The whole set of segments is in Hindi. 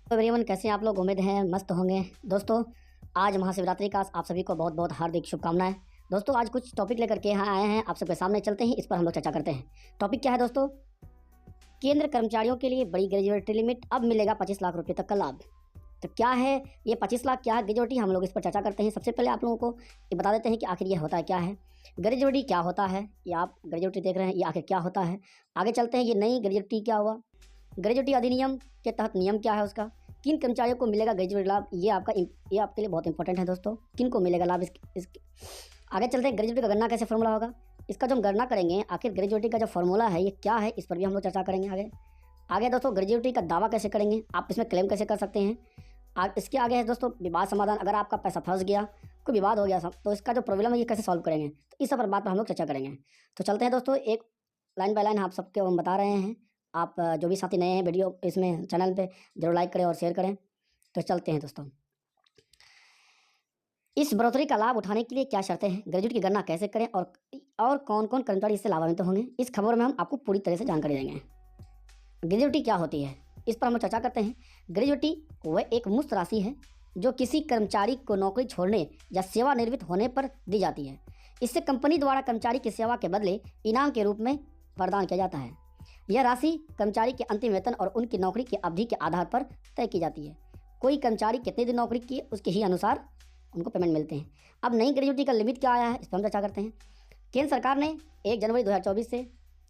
तो एवरीवन, कैसे हैं आप लोग? उम्मीद है मस्त होंगे। दोस्तों, आज महाशिवरात्रि का आप सभी को बहुत बहुत हार्दिक शुभकामनाएं। दोस्तों, आज कुछ टॉपिक लेकर के यहाँ आए हैं, आप सबके सामने चलते हैं, इस पर हम लोग चर्चा करते हैं। टॉपिक क्या है दोस्तों? केंद्र कर्मचारियों के लिए बड़ी ग्रेजुएटी लिमिट, अब मिलेगा 25 लाख रुपये तक का लाभ। तो क्या है ये 25 लाख, क्या है ग्रेजुएटी, हम लोग इस पर चर्चा करते हैं। सबसे पहले आप लोगों को ये बता देते हैं कि आखिर ये होता है क्या है, ग्रेजुएटी क्या होता है। ये आप ग्रेजुएटी देख रहे हैं, ये आखिर क्या होता है। आगे चलते हैं, ये नई ग्रेजुएटी क्या हुआ, ग्रेजुएटी अधिनियम के तहत नियम क्या है उसका, किन कर्मचारियों को मिलेगा ग्रेजुएटी लाभ। ये आपके लिए बहुत इंपॉर्टेंट है दोस्तों, किन को मिलेगा लाभ इसके। आगे चलते हैं, ग्रेजुएटी का गणना कैसे फॉर्मूला होगा, इसका जो हम गणना करेंगे, आखिर ग्रेजुएटी का जो फॉर्मूला है ये क्या है, इस पर भी हम लोग चर्चा करेंगे। आगे दोस्तों, ग्रेजुएटी का दावा कैसे करेंगे, आप इसमें क्लेम कैसे कर सकते हैं। इसके आगे है दोस्तों विवाद समाधान, अगर आपका पैसा फंस गया, कोई विवाद हो गया तो इसका जो प्रॉब्लम है ये कैसे सॉल्व करेंगे, तो इस सब बात पर हम लोग चर्चा करेंगे। तो चलते हैं दोस्तों, एक लाइन बाय लाइन आप सबके हम बता रहे हैं। आप जो भी साथी नए हैं वीडियो इसमें चैनल पे, जरूर लाइक करें और शेयर करें। तो चलते हैं दोस्तों, इस बढ़ोतरी का लाभ उठाने के लिए क्या शर्तें हैं, ग्रेजुएट की गणना कैसे करें, और कौन कौन कर्मचारी इससे लाभान्वित होंगे, इस खबर में हम आपको पूरी तरह से जानकारी देंगे। ग्रेजुएटी क्या होती है, इस पर हम चर्चा करते हैं। ग्रेजुएटी वह एक मुफ्त राशि है जो किसी कर्मचारी को नौकरी छोड़ने या सेवानिवृत्त होने पर दी जाती है। इससे कंपनी द्वारा कर्मचारी की सेवा के बदले इनाम के रूप में प्रदान किया जाता है। यह राशि कर्मचारी के अंतिम वेतन और उनकी नौकरी की अवधि के आधार पर तय की जाती है। कोई कर्मचारी कितने दिन नौकरी किए उसके ही अनुसार उनको पेमेंट मिलते हैं। अब नई ग्रेजुएटी का लिमिट क्या आया है, इस पर हम चर्चा करते हैं। केंद्र सरकार ने 1 जनवरी 2024 से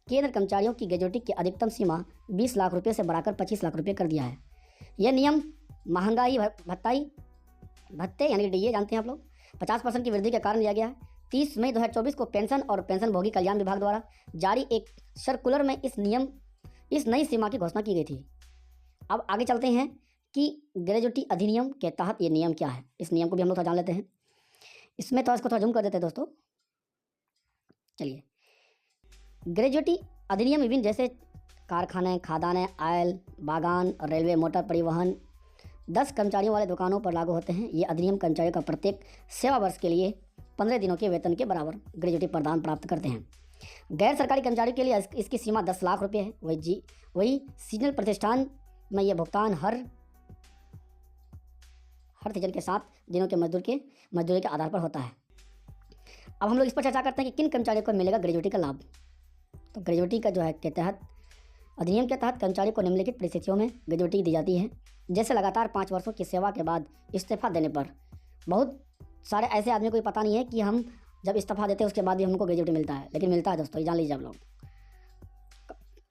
केंद्र कर्मचारियों की ग्रेजुएटी की अधिकतम सीमा 20 लाख रुपये से बढ़ाकर 25 लाख रुपये कर दिया है। यह नियम महंगाई भत्ते यानी डीए जानते हैं आप लोग, 50% की वृद्धि के कारण लिया गया है। 30 मई 2024 को पेंशन और पेंशनभोगी कल्याण विभाग द्वारा जारी एक सर्कुलर में इस नई सीमा की घोषणा की गई थी। अब आगे चलते हैं कि ग्रेजुएटी अधिनियम के तहत ये नियम क्या है, इस नियम को भी हम लोग थोड़ा जान लेते हैं। इसमें तो इसको थोड़ा जूम कर देते हैं दोस्तों। चलिए, ग्रेजुएटी अधिनियम विभिन्न जैसे कारखाने, खादाने, आयल, बागान, रेलवे, मोटर परिवहन, 10 कर्मचारियों वाले दुकानों पर लागू होते हैं। ये अधिनियम कर्मचारियों का प्रत्येक सेवा वर्ष के लिए 15 दिनों के वेतन के बराबर ग्रेजुएटी प्रदान प्राप्त करते हैं। गैर सरकारी कर्मचारियों के लिए इसकी सीमा 10 लाख रुपये है। वही सीजनल प्रतिष्ठान में यह भुगतान हर सीजन के 7 दिनों के मजदूरी के आधार पर होता है। अब हम लोग इस पर चर्चा करते हैं कि किन कर्मचारियों को मिलेगा ग्रेजुएटी का लाभ। तो ग्रेजुएटी का जो है के तहत अधिनियम के तहत कर्मचारी को निम्नलिखित परिस्थितियों में ग्रेजुएटी दी जाती है। जैसे लगातार 5 वर्षों की सेवा के बाद इस्तीफा देने पर। बहुत सारे ऐसे आदमी को ये पता नहीं है कि हम जब इस्तीफा देते हैं उसके बाद भी हमको ग्रेजुएटी मिलता है, लेकिन मिलता है दोस्तों, ये जान लीजिए आप लोग।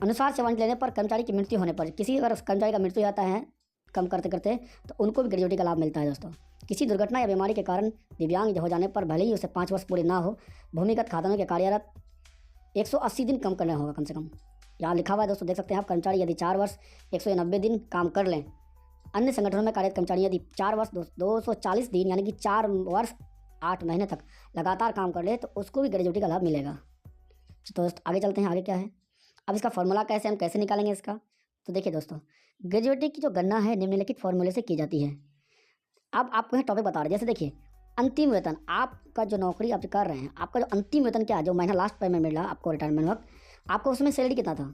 अनुसार सेवानिवृत्ति लेने पर कर्मचारी की मृत्यु होने पर, किसी अगर कर्मचारी का मृत्यु जाता है कम करते करते, तो उनको भी ग्रेजुएटी का लाभ मिलता है दोस्तों। किसी दुर्घटना या बीमारी के कारण दिव्यांग हो जाने पर भले ही उसे 5 वर्ष पूरे ना हो, भूमिगत खादानों के कार्यरत 180 दिन कम करना होगा कम से कम। यहाँ लिखा हुआ है दोस्तों, देख सकते हैं आप। कर्मचारी यदि 4 वर्ष 190 दिन काम कर लें, अन्य संगठनों में कार्यरत कर्मचारी यदि 4 वर्ष 240 दिन यानी कि 4 वर्ष 8 महीने तक लगातार काम कर ले, तो उसको भी ग्रेजुएटी का लाभ मिलेगा। तो दोस्तों आगे चलते हैं, आगे क्या है, अब इसका फॉर्मूला हम कैसे निकालेंगे इसका। तो देखिए दोस्तों, ग्रेजुएटी की जो गणना है निम्नलिखित फॉर्मूले से की जाती है। अब आपको यह टॉपिक बता रहे हैं, जैसे देखिए, अंतिम वेतन, आपका जो नौकरी आप कर रहे हैं, आपका जो अंतिम वेतन क्या है, जो महीना लास्ट पेमेंट मिल रहा है आपको रिटायरमेंट वक्त, आपको उसमें सैलरी कितना था,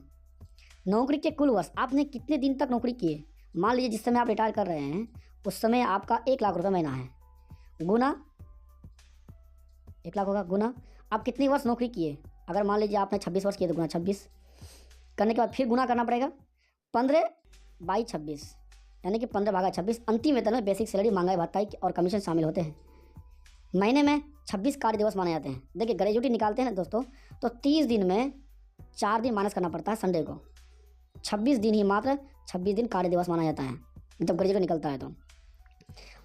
नौकरी के कुल वर्ष, आपने कितने दिन तक नौकरी किए। मान लीजिए जिस समय आप रिटायर कर रहे हैं उस समय आपका 1 लाख रुपये महीना है, गुना 1 लाख होगा, गुना आप कितने वर्ष नौकरी किए। अगर मान लीजिए आपने 26 वर्ष किए तो गुना 26 करने के बाद फिर गुना करना पड़ेगा 15/26 यानी कि 15/26। अंतिम वेतन में बेसिक सैलरी, महंगाई भत्ता और कमीशन शामिल होते हैं। महीने में 26 कार्य दिवस माने जाते हैं। देखिए, ग्रेजुएटी निकालते हैं ना दोस्तों, तो 30 दिन में 4 दिन माइनस करना पड़ता है संडे को, 26 दिन ही, मात्र 26 दिन कार्य दिवस माना जाता है जब ग्रेजुएटी निकलता है। तो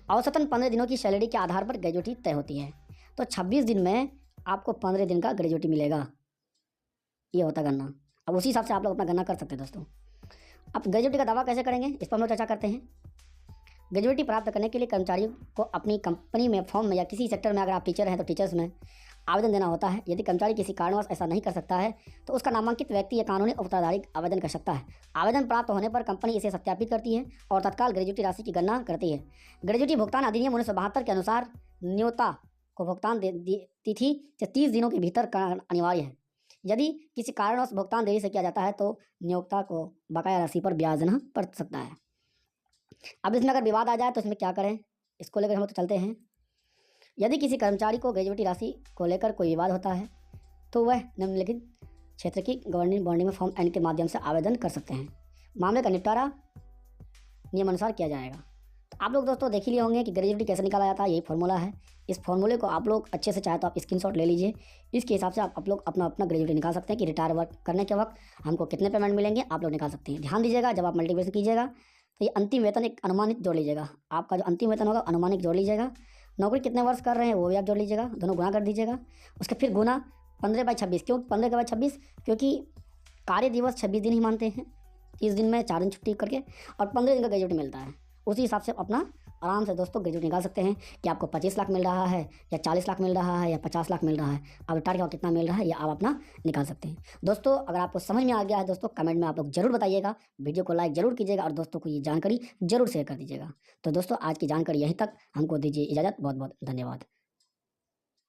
औसतन 15 दिनों की सैलरी के आधार पर ग्रेजुएटी तय होती है। तो 26 दिन में आपको 15 दिन का ग्रेजुएटी मिलेगा, ये होता है गणना। अब उसी हिसाब से आप लोग अपना गणना कर सकते हैं दोस्तों। अब ग्रेजुएटी का दावा कैसे करेंगे, इस पर हम लोग चर्चा करते हैं। ग्रेजुएटी प्राप्त करने के लिए कर्मचारियों को अपनी कंपनी में, फॉर्म में या किसी सेक्टर में, अगर आप टीचर हैं तो टीचर्स में आवेदन देना होता है। यदि कर्मचारी किसी कारणवश ऐसा नहीं कर सकता है तो उसका नामांकित व्यक्ति या कानूनी उत्तराधिकारी आवेदन कर सकता है। आवेदन प्राप्त होने पर कंपनी इसे सत्यापित करती है और तत्काल ग्रेजुएटी राशि की गणना करती है। ग्रेजुएटी भुगतान अधिनियम 1972 के अनुसार नियोक्ता को भुगतान तिथि से 30 दिनों के भीतर अनिवार्य है। यदि किसी कारणवश भुगतान देरी से किया जाता है तो नियोक्ता को बकाया राशि पर ब्याज देना पड़ सकता है। अब इसमें अगर विवाद आ जाए तो इसमें क्या करें, इसको लेकर हम तो चलते हैं। यदि किसी कर्मचारी को ग्रेजुएटी राशि को लेकर कोई विवाद होता है तो वह निम्नलिखित क्षेत्र की गवर्निंग बॉडी में फॉर्म एन के माध्यम से आवेदन कर सकते हैं। मामले का निपटारा नियमानुसार किया जाएगा। तो आप लोग दोस्तों देख ही लिए होंगे कि ग्रेजुएटी कैसे निकाला जाता है, यही फॉर्मूला है। इस फॉर्मूले को आप लोग अच्छे से चाहे तो आप स्क्रीनशॉट ले लीजिए। इसके हिसाब से आप लोग अपना अपना ग्रेजुएटी निकाल सकते हैं कि रिटायर वर्क करने के वक्त हमको कितने पेमेंट मिलेंगे, आप लोग निकाल सकते हैं। ध्यान दीजिएगा, जब आप मल्टीप्लिकेशन कीजिएगा तो ये अंतिम वेतन एक अनुमानित जोड़ लीजिएगा। आपका जो अंतिम वेतन होगा अनुमानित जोड़ लीजिएगा। नौकरी कितने वर्ष कर रहे हैं वो भी आप जोड़ लीजिएगा, दोनों गुणा कर दीजिएगा। उसके फिर गुना 15/26। क्यों 15/26? क्योंकि कार्य दिवस 26 दिन ही मानते हैं। 30 दिन में 4 दिन छुट्टी करके और 15 दिन का ग्रेजुएटी मिलता है। उसी हिसाब से अपना आराम से दोस्तों ग्रेजुएट निकाल सकते हैं कि आपको 25 लाख मिल रहा है या 40 लाख मिल रहा है या 50 लाख मिल रहा है। अब रिटायर के बाद कितना मिल रहा है या आप अपना निकाल सकते हैं। दोस्तों अगर आपको समझ में आ गया है दोस्तों, कमेंट में आप लोग जरूर बताइएगा, वीडियो को लाइक जरूर कीजिएगा और दोस्तों को ये जानकारी जरूर शेयर कर दीजिएगा। तो दोस्तों आज की जानकारी यहीं तक, हमको दीजिए इजाज़त। बहुत बहुत धन्यवाद।